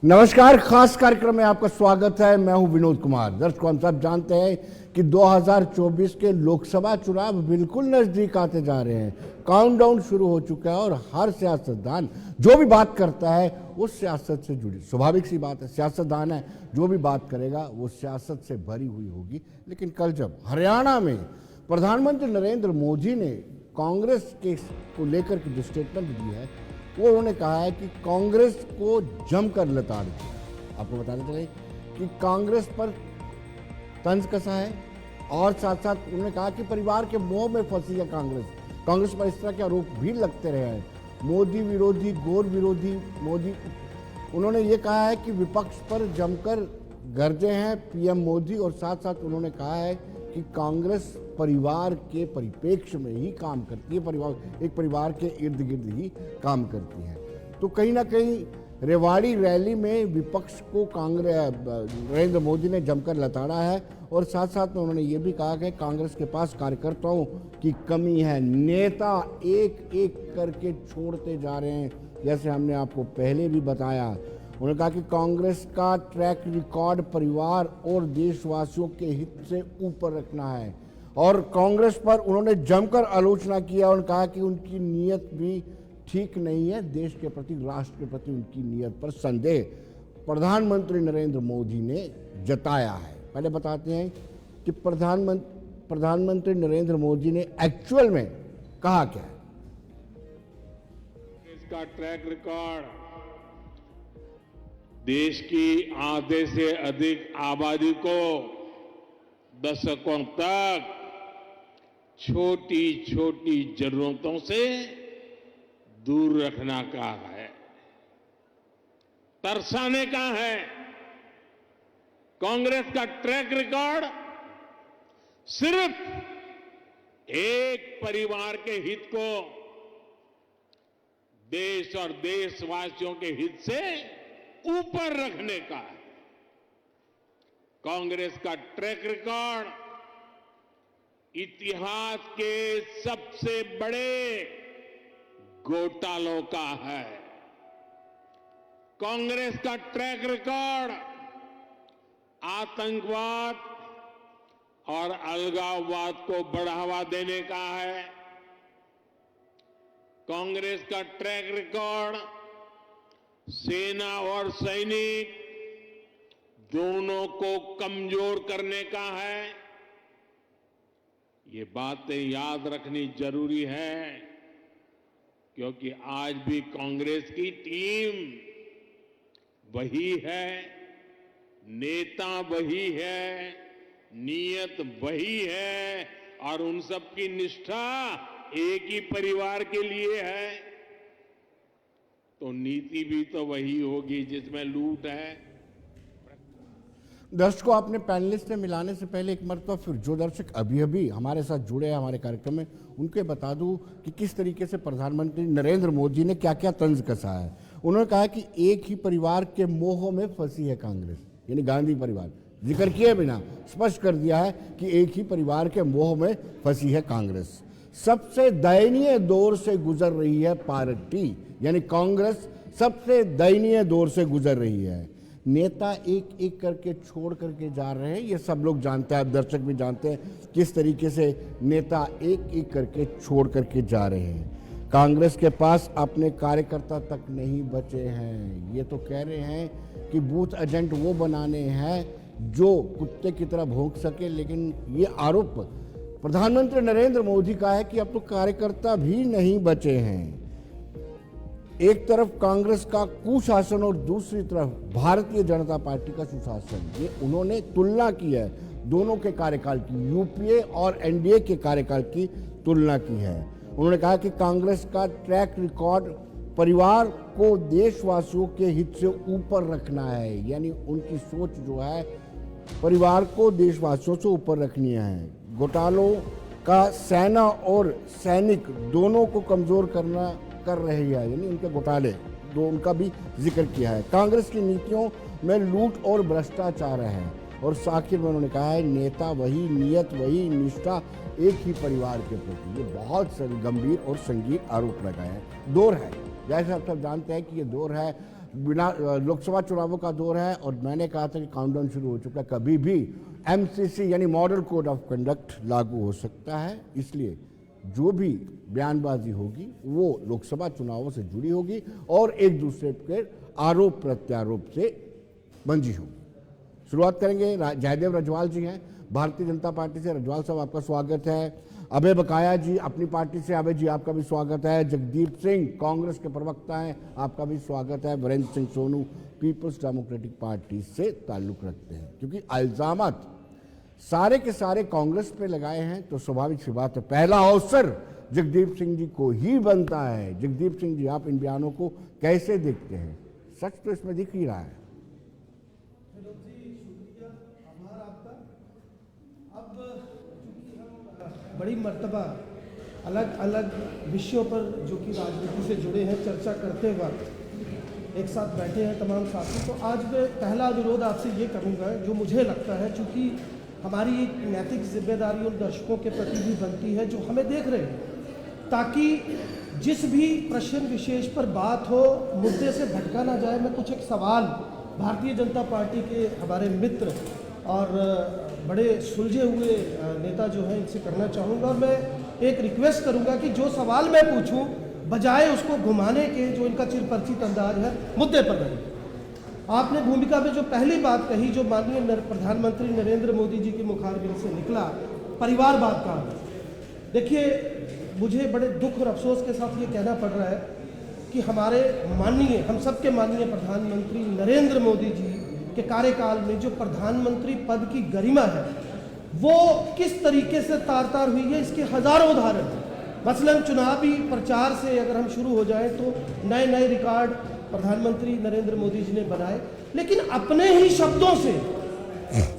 नमस्कार, खास कार्यक्रम में आपका स्वागत है। मैं हूं विनोद कुमार। दर्शकों, हम सब जानते हैं कि 2024 के लोकसभा चुनाव बिल्कुल नजदीक आते जा रहे हैं। काउंटडाउन शुरू हो चुका है और हर सियासतदान जो भी बात करता है वो सियासत से जुड़ी, स्वाभाविक सी बात है, सियासतदान है, जो भी बात करेगा वो सियासत से भरी हुई होगी। लेकिन कल जब हरियाणा में प्रधानमंत्री नरेंद्र मोदी ने कांग्रेस के को लेकर के जो स्टेटमेंट दी है, वो उन्होंने कहा है कि कांग्रेस को जमकर लताड़ दिया। आपको बताना चाहिए कि कांग्रेस पर तंज कसा है और साथ साथ उन्होंने कहा कि परिवार के मोह में फंसी है कांग्रेस पर इस तरह के आरोप भी लगते रहे हैं। मोदी विरोधी, गौर विरोधी मोदी। उन्होंने ये कहा है कि विपक्ष पर जमकर गरजे हैं पीएम मोदी, और साथ साथ उन्होंने कहा है कि कांग्रेस परिवार के परिप्रेक्ष्य में ही काम करती है, एक परिवार के इर्द गिर्द ही काम करती है। तो कहीं ना कहीं रेवाड़ी रैली में विपक्ष को नरेंद्र मोदी ने जमकर लताड़ा है, और साथ साथ में उन्होंने ये भी कहा कि कांग्रेस के पास कार्यकर्ताओं की कमी है, नेता एक एक करके छोड़ते जा रहे हैं, जैसे हमने आपको पहले भी बताया। उन्होंने कहा कि कांग्रेस का ट्रैक रिकॉर्ड परिवार और देशवासियों के हित से ऊपर रखना है, और कांग्रेस पर उन्होंने जमकर आलोचना किया और कहा कि उनकी नीयत भी ठीक नहीं है, देश के प्रति, राष्ट्र के प्रति उनकी नीयत पर संदेह प्रधानमंत्री नरेंद्र मोदी ने जताया है। पहले बताते हैं कि प्रधानमंत्री नरेंद्र मोदी ने एक्चुअल में कहा क्या है। इसका ट्रैक रिकॉर्ड देश की आधे से अधिक आबादी को दशकों तक छोटी छोटी जरूरतों से दूर रखना का है, तरसाने का है। कांग्रेस का ट्रैक रिकॉर्ड सिर्फ एक परिवार के हित को देश और देशवासियों के हित से ऊपर रखने का है। कांग्रेस का ट्रैक रिकॉर्ड इतिहास के सबसे बड़े घोटालों का है। कांग्रेस का ट्रैक रिकॉर्ड आतंकवाद और अलगाववाद को बढ़ावा देने का है। कांग्रेस का ट्रैक रिकॉर्ड सेना और सैनिक दोनों को कमजोर करने का है। ये बातें याद रखनी जरूरी है, क्योंकि आज भी कांग्रेस की टीम वही है, नेता वही है, नीयत वही है, और उन सब की निष्ठा एक ही परिवार के लिए है। तो नीति भी तो वही होगी जिसमें लूट है। दर्शकों, आपने पैनलिस्ट से मिलाने से पहले एक मरतबा फिर जो दर्शक अभी अभी हमारे साथ जुड़े हैं हमारे कार्यक्रम में, उनके बता दूं कि किस तरीके से प्रधानमंत्री नरेंद्र मोदी ने क्या क्या तंज कसा है। उन्होंने कहा कि एक ही परिवार के मोह में फंसी है कांग्रेस, यानी गांधी परिवार, जिक्र किए बिना स्पष्ट कर दिया है कि एक ही परिवार के मोह में फंसी है कांग्रेस। सबसे दयनीय दौर से गुजर रही है पार्टी, यानी कांग्रेस सबसे दयनीय दौर से गुजर रही है। नेता एक एक करके छोड़ करके जा रहे हैं, ये सब लोग जानते हैं, दर्शक भी जानते हैं किस तरीके से नेता एक एक करके छोड़ करके जा रहे हैं। कांग्रेस के पास अपने कार्यकर्ता तक नहीं बचे हैं। ये तो कह रहे हैं कि बूथ एजेंट वो बनाने हैं जो कुत्ते की तरह भौंक सके, लेकिन ये आरोप प्रधानमंत्री नरेंद्र मोदी का है कि अब तो कार्यकर्ता भी नहीं बचे हैं। एक तरफ कांग्रेस का कुशासन और दूसरी तरफ भारतीय जनता पार्टी का सुशासन, ये उन्होंने तुलना की है दोनों के कार्यकाल की, यूपीए और एनडीए के कार्यकाल की तुलना की है। उन्होंने कहा कि कांग्रेस का ट्रैक रिकॉर्ड परिवार को देशवासियों के हित से ऊपर रखना है, यानी उनकी सोच जो है परिवार को देशवासियों से ऊपर रखनी है। घोटालों का सेना और सैनिक दोनों को कमजोर कर रही है, यानी उनके घोटाले जो उनका भी जिक्र किया है। कांग्रेस की नीतियों में लूट और भ्रष्टाचार है, और आखिर में उन्होंने कहा है नेता वही, नीयत वही, निष्ठा एक ही परिवार के प्रति। ये बहुत गंभीर और संगीन आरोप लगाए हैं। दौर है, जैसे आप सब जानते हैं कि ये दौर है बिना लोकसभा चुनावों का दौर है और मैंने कहा था कि काउंटडाउन शुरू हो चुका है, कभी भी एमसीसी यानी मॉडल कोड ऑफ कंडक्ट लागू हो सकता है। इसलिए जो भी बयानबाजी होगी वो लोकसभा चुनावों से जुड़ी होगी और एक दूसरे के आरोप प्रत्यारोप से बंधी होगी। शुरुआत करेंगे, जयदेव रजवाल जी हैं भारतीय जनता पार्टी से। रजवाल साहब आपका स्वागत है। अभय बकाया जी अपनी पार्टी से, अभय जी आपका भी स्वागत है। जगदीप सिंह कांग्रेस के प्रवक्ता हैं, आपका भी स्वागत है। वीरेंद्र सिंह सोनू पीपल्स डेमोक्रेटिक पार्टी से ताल्लुक रखते हैं। क्योंकि इल्जामात सारे के सारे कांग्रेस पे लगाए हैं तो स्वाभाविक सी बात है पहला अवसर जगदीप सिंह जी को ही बनता है। जगदीप सिंह जी, आप इन बयानों को कैसे देखते हैं? सच तो इसमें दिख ही रहा है। बड़ी मर्तबा अलग अलग विषयों पर जो कि राजनीति से जुड़े हैं चर्चा करते वक्त एक साथ बैठे हैं तमाम साथी। तो आज मैं पहला अनुरोध आपसे ये करूँगा, जो मुझे लगता है चूँकि हमारी एक नैतिक जिम्मेदारी उन दर्शकों के प्रति भी बनती है जो हमें देख रहे हैं, ताकि जिस भी प्रश्न विशेष पर बात हो मुद्दे से भटका ना जाए। मैं कुछ एक सवाल भारतीय जनता पार्टी के हमारे मित्र और बड़े सुलझे हुए नेता जो हैं इनसे करना चाहूँगा, और मैं एक रिक्वेस्ट करूँगा कि जो सवाल मैं पूछूँ बजाय उसको घुमाने के, जो इनका चिरपरिचित अंदाज है, मुद्दे पर रहे। आपने भूमिका में जो पहली बात कही, जो माननीय प्रधानमंत्री नरेंद्र मोदी जी के मुखारबिन से निकला, परिवारवाद का। देखिए, मुझे बड़े दुख और अफसोस के साथ ये कहना पड़ रहा है कि हमारे माननीय, हम सबके माननीय प्रधानमंत्री नरेंद्र मोदी जी के कार्यकाल में जो प्रधानमंत्री पद की गरिमा है वो किस तरीके से तार तार हुई है, इसके हजारों उदाहरण हैं। मसलन चुनावी प्रचार से अगर हम शुरू हो जाएं तो नए नए रिकॉर्ड प्रधानमंत्री नरेंद्र मोदी जी ने बनाए, लेकिन अपने ही शब्दों से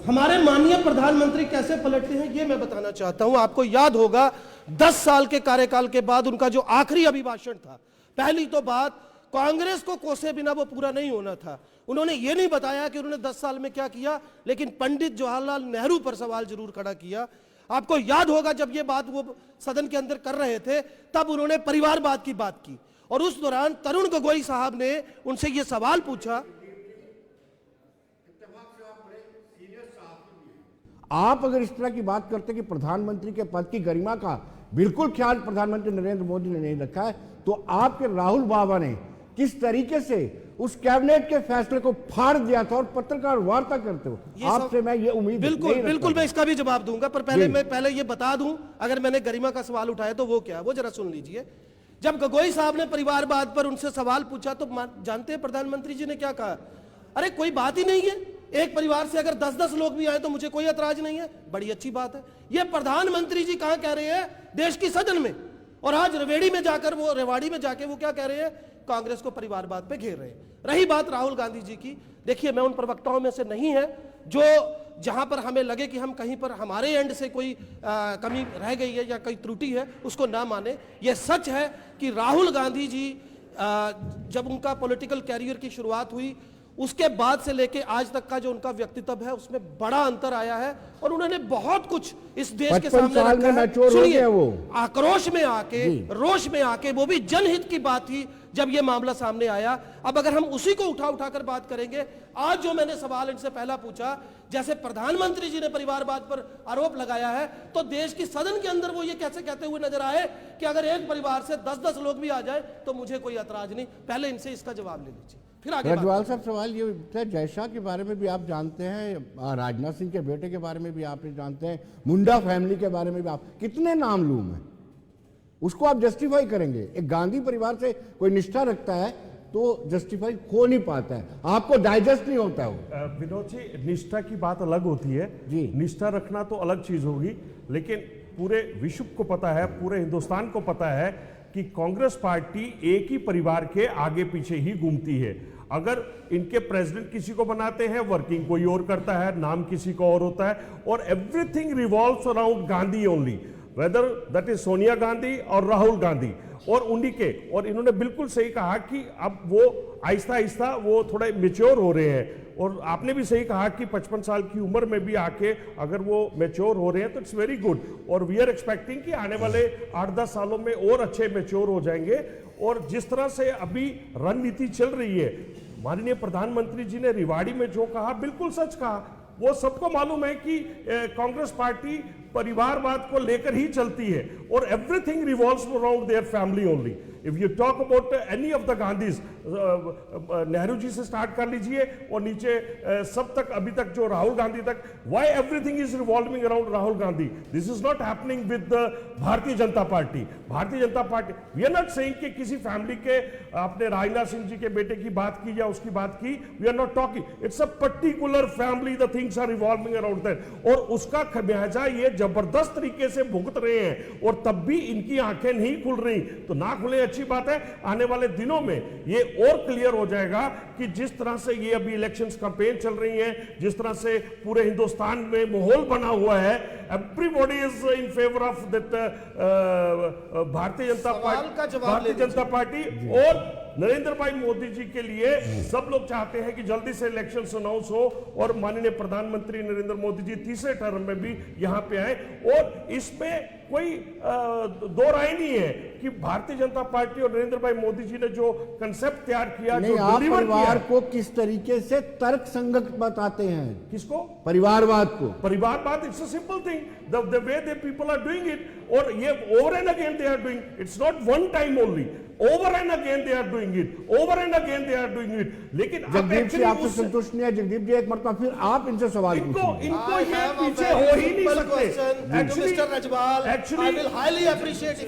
हमारे माननीय प्रधानमंत्री कैसे पलटते हैं ये मैं बताना चाहता हूं। आपको याद होगा 10 साल के कार्यकाल के बाद उनका जो आखिरी अभिभाषण था, पहली तो बात, कांग्रेस को कोसे बिना वो पूरा नहीं होना था। उन्होंने ये नहीं बताया कि उन्होंने 10 साल में क्या किया, लेकिन पंडित जवाहरलाल नेहरू पर सवाल जरूर खड़ा किया। आपको याद होगा जब ये बात वो सदन के अंदर कर रहे थे तब उन्होंने परिवारवाद की बात की, और उस दौरान तरुण गोगोई साहब ने उनसे ये सवाल पूछा। आप अगर इस तरह की बात करते कि प्रधानमंत्री के पद की गरिमा का बिल्कुल ख्याल प्रधानमंत्री नरेंद्र मोदी ने नहीं रखा है, तो आपके राहुल बाबा ने किस तरीके से उस कैबिनेट के फैसले को फाड़ दिया था, और पत्रकार वार्ता करते हो आपसे मैं ये उम्मीद बिल्कुल मैं इसका भी जवाब दूंगा, पर पहले ये बता दूं, अगर मैंने गरिमा का सवाल उठाया तो वो क्या, वो जरा सुन लीजिए। जब गोगोई साहब ने परिवारवाद पर उनसे सवाल पूछा तो जानते हैं प्रधानमंत्री जी ने क्या कहा? अरे कोई बात ही नहीं है, एक परिवार से अगर 10-10 लोग भी आए तो मुझे कोई ऐतराज नहीं है, बड़ी अच्छी बात है। ये प्रधानमंत्री जी कहां कह रहे हैं? देश की सदन में। और आज रेवाड़ी में जाकर वो क्या कह रहे हैं? कांग्रेस को परिवारवाद पे घेर रहे हैं। रही बात राहुल गांधी जी की, देखिए मैं उन प्रवक्ताओं में से नहीं है जो जहां पर हमें लगे कि हम कहीं पर हमारे एंड से कोई कमी रह गई है या कोई त्रुटि है उसको ना माने। यह सच है कि राहुल गांधी जी जब उनका पॉलिटिकल कैरियर की शुरुआत हुई उसके बाद से लेके आज तक का जो उनका व्यक्तित्व है उसमें बड़ा अंतर आया है, और उन्होंने बहुत कुछ इस देश के सामने रखा है। सुनिए, आक्रोश में आके, रोष में आके, वो भी जनहित की बात थी जब ये मामला सामने आया। अब अगर हम उसी को उठाकर बात करेंगे, आज जो मैंने सवाल इनसे पहला पूछा, जैसे प्रधानमंत्री जी ने परिवारवाद पर आरोप लगाया है, तो देश की सदन के अंदर वो ये कैसे कहते हुए नजर आए कि अगर एक परिवार से 10-10 लोग भी आ जाए तो मुझे कोई ऐतराज नहीं। पहले इनसे इसका जवाब ले लीजिए, फिर आगे। रजवाल साहब, सवाल ये उठता है, जयशाह के बारे में भी आप जानते हैं, राजनाथ सिंह के बेटे के बारे में भी आप जानते हैं, मुंडा फैमिली के बारे में भी आप, कितने नाम लूं मैं, उसको आप जस्टिफाई करेंगे? एक गांधी परिवार से कोई निष्ठा रखता है तो जस्टिफाई हो नहीं पाता है, आपको डाइजेस्ट नहीं होता है। विनोद जी, निष्ठा की बात अलग होती है जी, निष्ठा रखना तो अलग चीज होगी, लेकिन पूरे विश्व को पता है, पूरे हिंदुस्तान को पता है कि कांग्रेस पार्टी एक ही परिवार के आगे पीछे ही घूमती है। अगर इनके प्रेसिडेंट किसी को बनाते हैं, वर्किंग कोई और करता है, नाम किसी को और होता है, और everything revolves around Gandhi only, whether that is Sonia Gandhi और राहुल गांधी, और उन्हीं के। और इन्होंने बिल्कुल सही कहा कि अब वो आहिस्ता आहिस्ता वो थोड़े मेच्योर हो रहे हैं, और आपने भी सही कहा कि 55 साल की उम्र में भी आके अगर वो मेच्योर हो रहे हैं तो इट्स वेरी गुड, और वी आर एक्सपेक्टिंग कि आने वाले 8-10 सालों में और अच्छे मेच्योर हो जाएंगे। और जिस तरह से अभी रणनीति चल रही है, माननीय प्रधानमंत्री जी ने रेवाड़ी में जो कहा बिल्कुल सच कहा। वो सबको मालूम है कि कांग्रेस पार्टी परिवारवाद को लेकर ही चलती है और everything revolves around their family only. If you talk about any of the Gandhis, Nehru ji से स्टार्ट कर लीजिए और नीचे सब तक अभी तक जो राहुल गांधी तक, why everything is revolving around Rahul Gandhi? This is not happening with Bharatiya Janata Party. Bharatiya Janata Party, we are not saying कि किसी फैमिली के, आपने राजनाथ सिंह जी के बेटे की बात की या उसकी बात की, we are not talking, it's a particular family, the things are revolving around that. और उसका खमियाजा ये जबरदस्त तरीके से भुगत रहे हैं और तब भी इनकी आंखें नहीं खुल रही। तो ना खुले अच्छी बात है, आने वाले दिनों में ये और क्लियर हो जाएगा कि जिस तरह से ये अभी इलेक्शंस कैंपेन चल रही है, जिस तरह से पूरे हिंदुस्तान में माहौल बना हुआ है, everybody is in favour of that भारतीय जनता पार्टी और नरेंद्र भाई मोदी जी के लिए सब लोग चाहते हैं कि जल्दी से इलेक्शन अनाउंस हो और माननीय प्रधानमंत्री नरेंद्र मोदी जी तीसरे टर्म में भी यहां पे आए। और इसमें कोई दो राय नहीं है कि भारतीय जनता पार्टी और नरेंद्र भाई मोदी जी ने जो कंसेप्ट तैयार किया, नहीं, जो आप डिलीवर परिवार किया, को किस तरीके से तर्क संगत बताते हैं? किसको? परिवारवाद को। परिवारवाद, it's a simple thing, the way they people are doing it, और ये over and again they are doing, it's not one time only, over and again they are doing it, over and again they are doing it. लेकिन जगदीप जी आपसे संतुष्ट नहीं है? जगदीप जी एक मरतबा फिर आप इनसे सवाल इनको पूछिए। ये पीछे हो ही नहीं सकते।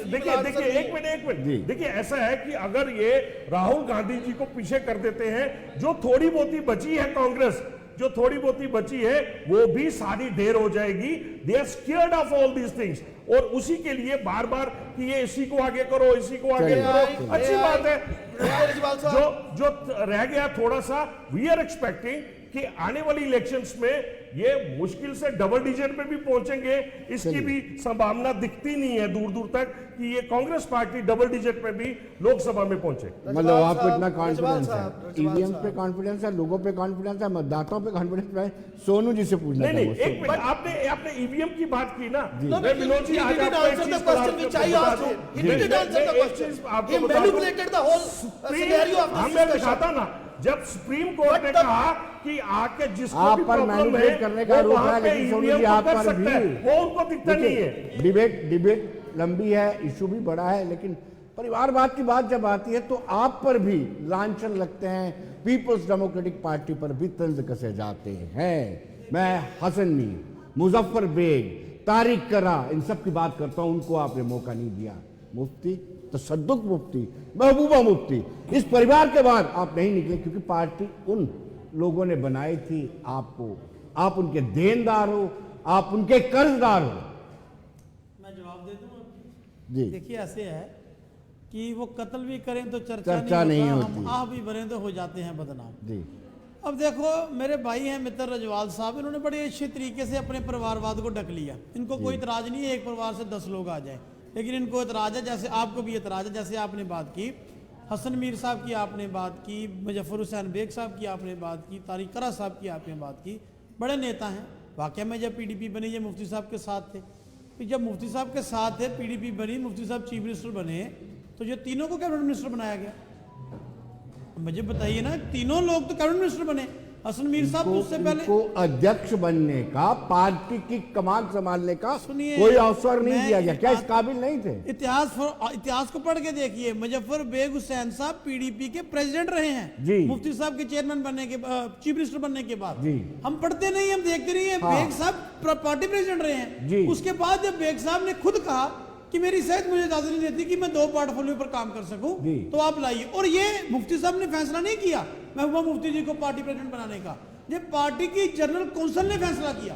देखिए एक मिनट, देखिए ऐसा है कि अगर ये राहुल गांधी जी को पीछे कर देते हैं, जो थोड़ी बहुती बची है कांग्रेस, जो थोड़ी बहुती बची है वो भी सारी ढेर हो जाएगी। They are scared of all these things, और उसी के लिए बार बार कि ये इसी को आगे करो, इसी को आगे करो, अच्छी बात है। जो रह गया थोड़ा सा, वी आर एक्सपेक्टिंग कि आने वाली इलेक्शंस में ये मुश्किल से डबल डिजिट में भी पहुंचेंगे, इसकी भी संभावना दिखती नहीं है दूर दूर तक कि ये कांग्रेस पार्टी डबल डिजिट में भी लोकसभा में पहुंचे। मतलब आपको इतना कॉन्फिडेंस है? ईवीएम पे कॉन्फिडेंस है, लोगों पे कॉन्फिडेंस है, मतदाताओं पे कॉन्फिडेंस है? सोनू जी से पूछना नहीं, एक मिनट, आपने ईवीएम की बात की ना, विनोद जी, आज मैं दिखाता ना, जब सुप्रीम कोर्ट ने कहा कि आके जिसको आप भी पर मैनिपुलेट करने का रोक है, लेकिन सोनू जी आप पर भी, वो उनको दिखता नहीं है। डिबेट लंबी है, इशू भी बड़ा है, लेकिन परिवारवाद की बात जब आती है तो आप पर भी लांछन लगते हैं, पीपल्स डेमोक्रेटिक पार्टी पर भी तंज कसे जाते हैं। मैं हसन मीर, मुजफ्फर बेग, तारिक करा, इन सब की बात करता हूं, उनको आपने मौका नहीं दिया। मुफ्ती तसद्दुक मुफ्ती, महबूबा मुफ्ती, इस परिवार के बाद आप नहीं निकले क्योंकि पार्टी उन लोगों ने बनाई थी आपको, आप उनके देनदार हो, आप उनके कर्जदार हो। मैं जवाब दे दूं जी देखिए, ऐसे है कि वो कत्ल भी करें तो चर्चा नहीं होती, हम आह भी भरें तो हो जाते हैं बदनाम। जी अब देखो, मेरे भाई हैं मित्र रजवाल साहब, इन्होंने बड़े अच्छे तरीके से अपने परिवारवाद को ढक लिया। इनको कोई इतराज नहीं है एक परिवार से 10 लोग आ जाए, लेकिन इनको इतराज है, जैसे आपको भी इतराज है, जैसे आपने बात की हसन मीर साहब की, आपने बात की मुजफ्फर हुसैन बेग साहब की, आपने बात की तारिक करा साहब की, आपने बात की। बड़े नेता हैं वाकई में। जब पीडीपी बनी, ये मुफ्ती साहब के साथ थे, फिर जब मुफ्ती साहब के साथ थे, पीडीपी बनी, मुफ्ती साहब चीफ मिनिस्टर बने, तो ये तीनों को कैबिनेट मिनिस्टर बनाया गया। मुझे बताइए ना, तीनों लोग तो कैबिनेट मिनिस्टर बने। हसन मीर साहब तो उससे पहले को अध्यक्ष बनने का, पार्टी की कमान संभालने का सुनिए, कोई अवसर नहीं दिया गया। क्या इस काबिल नहीं थे? इतिहास को पढ़ के देखिए, मुजफ्फर बेग हुसैन साहब पीडीपी के प्रेसिडेंट रहे हैं मुफ्ती साहब के चेयरमैन बनने के, चीफ मिनिस्टर बनने के बाद। हम पढ़ते नहीं, हम देखते नहीं है। बेग साहब पार्टी प्रेसिडेंट रहे हैं। उसके बाद जब बेग साहब ने खुद कहा कि मेरी सेहत मुझे इजाजत नहीं देती कि मैं 2 पोर्टफोलियो पर काम कर सकूं, तो आप लाइए। और ये मुफ्ती साहब ने फैसला नहीं किया महबूबा मुफ्ती जी को पार्टी प्रेसिडेंट बनाने का, ये पार्टी की जनरल काउंसिल ने फैसला किया।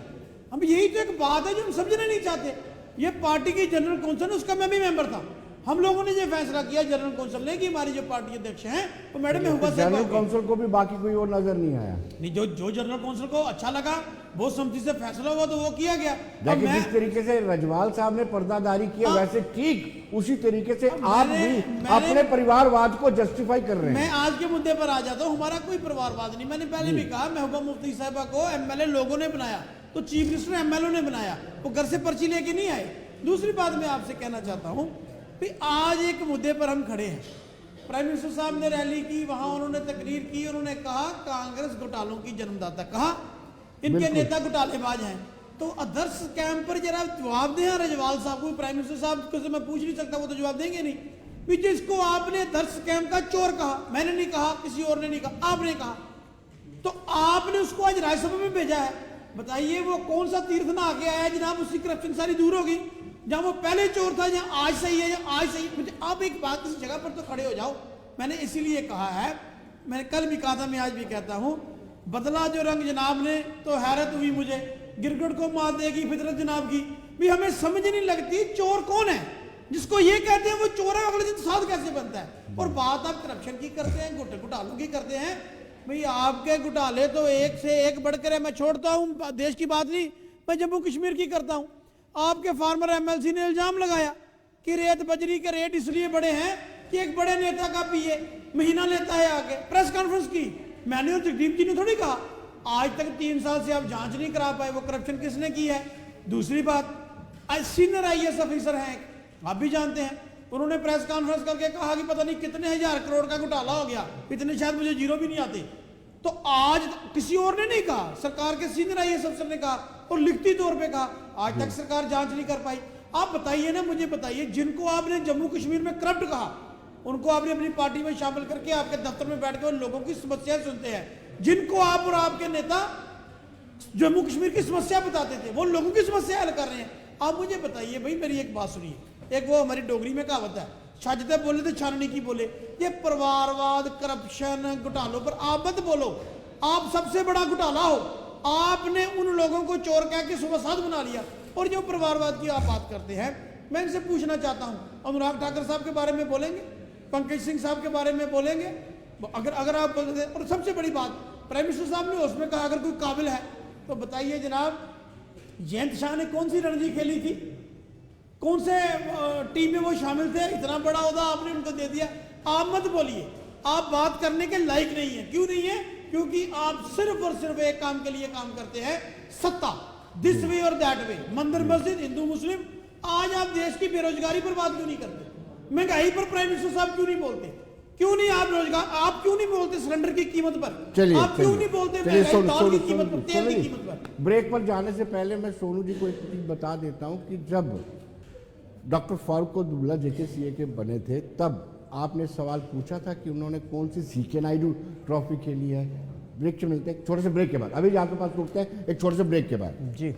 हम यही तो एक बात है जो हम समझना नहीं चाहते। ये पार्टी की जनरल काउंसिल, उसका मैं भी मेंबर था। हम लोगों ने ये फैसला किया जनरल काउंसिल ने कि हमारी जो पार्टी अध्यक्ष हैं वो मैडम महबूबा साहब। जनरल काउंसिल को भी बाकी कोई और नजर नहीं आया। नहीं, जो जनरल काउंसिल को अच्छा लगा, बहुत सम्मति से फैसला हुआ, तो वो किया गया। लेकिन जिस तरीके से रजवाल साहब ने पर्दादारी किया, वैसे ठीक उसी तरीके से आप भी अपने परिवारवाद को जस्टिफाई कर रहे हैं। मैं आज के मुद्दे पर आ जाता हूँ। हमारा कोई परिवारवाद नहीं। मैंने पहले भी कहा, महबूबा मुफ्ती साहिबा को एमएलए लोगों ने बनाया, तो चीफ मिनिस्टर एमएलए ने बनाया, वो घर से पर्ची लेके नहीं आए। दूसरी बात मैं आपसे कहना चाहता हूँ, आज एक मुद्दे पर हम खड़े हैं, प्राइम मिनिस्टर साहब ने रैली की, वहां उन्होंने तकरीर की, उन्होंने कहा कांग्रेस घोटालों की जन्मदाता, कहा इनके नेता घोटालेबाज हैं। तो आदर्श स्कैम पर जरा जवाब दें रजवाल साहब को, प्राइम मिनिस्टर साहब को मैं पूछ नहीं सकता, वो तो जवाब देंगे नहीं। भी जिसको आपने आदर्श स्कैम का चोर कहा, मैंने नहीं कहा, किसी और ने नहीं कहा, आपने कहा, तो आपने उसको आज राज्यसभा में भेजा है। बताइए वो कौन सा तीर्थ ना आके आया जनाब, उसकी करप्शन सारी दूर होगी। जहां वो पहले चोर था, जहां आज सही है, जहां आज सही है। आप एक बात इस जगह पर तो खड़े हो जाओ। मैंने इसीलिए कहा है, मैंने कल भी कहा था, मैं आज भी कहता हूं, बदला जो रंग जनाब ने तो हैरत हुई मुझे, गिरगिट को मात देगी फितरत जनाब की। भी हमें समझ नहीं लगती चोर कौन है, जिसको ये कहते हैं वो चोर है, अगले दिन साथ कैसे बनता है। और बात आप करप्शन की करते हैं, घोटालों की करते हैं। भाई आपके घोटाले तो एक से एक बढ़कर है। मैं छोड़ता हूं देश की बात नहीं, मैं जम्मू कश्मीर की करता हूं। आपके फार्मर एमएलसी ने इल्जाम लगाया कि रेत बजरी के रेट इसलिए बड़े हैं कि एक बड़े नेता का पीए महीना लेता है आके। प्रेस कॉन्फ्रेंस की मैंने और जगदीप जी ने थोड़ी कहा, आज तक 3 साल से आप जांच नहीं करा पाए, वो करप्शन किसने की है। दूसरी बात, आज सीनियर IAS ऑफिसर हैं, आप भी जानते हैं, उन्होंने प्रेस कॉन्फ्रेंस करके कहा कि पता नहीं कितने हजार करोड़ का घोटाला हो गया, इतने शायद मुझे जीरो भी नहीं आते। तो आज किसी और ने नहीं कहा, सरकार के सीनियर IAS अफसर ने कहा और लिखती तौर पे कहा। आज तक सरकार जांच नहीं कर पाई। आप बताइए ना, मुझे बताइए, जिनको आपने जम्मू कश्मीर में करप्ट कहा, उनको आपने अपनी पार्टी में शामिल करके आपके दफ्तर में बैठ के उन लोगों की समस्याएं सुनते हैं, जिनको आप और आपके नेता जम्मू कश्मीर की समस्या बताते थे, वो लोगों की समस्या हल कर रहे हैं। आप मुझे बताइए भाई, मेरी एक बात सुनिए, एक वो हमारी डोगरी में कहावत है, छजते बोले तो छाननी की बोले। ये परिवारवाद, करप्शन, घोटालों पर आप मत बोलो। आप सबसे बड़ा घोटाला हो, आपने उन लोगों को चोर कह के सुबह साथ बना लिया। और जो परिवारवाद की आप बात करते हैं, मैं इनसे पूछना चाहता हूं, अनुराग ठाकुर साहब के बारे में बोलेंगे, पंकज सिंह साहब के बारे में बोलेंगे, अगर आप बोलते। और सबसे बड़ी बात, प्राइम मिनिस्टर साहब ने उसमें कहा अगर कोई काबिल है तो बताइए जनाब, जयंत शाह ने कौन सी रणजी खेली थी, कौन से टीम में वो शामिल थे, इतना बड़ा ओहदा आपने उनको दे दिया। आप मत बोलिए, आप बात करने के लायक नहीं है। क्यों नहीं है? क्योंकि आप सिर्फ और सिर्फ एक काम के लिए काम करते हैं, सत्ता, दिस वे और दैट वे, मंदिर मस्जिद, हिंदू मुस्लिम। आज आप देश की बेरोजगारी पर बात क्यों नहीं करते, महंगाई पर प्राइम मिनिस्टर साहब क्यों नहीं बोलते, क्यों नहीं आप रोजगार, आप क्यों नहीं बोलते सिलेंडर की कीमत पर, आप क्यों नहीं बोलते दाल की कीमत पर, तेल की कीमत पर। ब्रेक पर जाने से पहले मैं सोनू जी को एक चीज बता देता हूं कि जब डॉक्टर फारूक अब्दुल्ला JK के बने थे, तब आपने सवाल पूछा था कि उन्होंने कौन सी CK नायडू ट्रॉफी खेली है। ब्रेक से मिलते हैं, छोटे से ब्रेक के बाद। अभी आपके पास रुकते हैं एक छोटे से ब्रेक के बाद। जी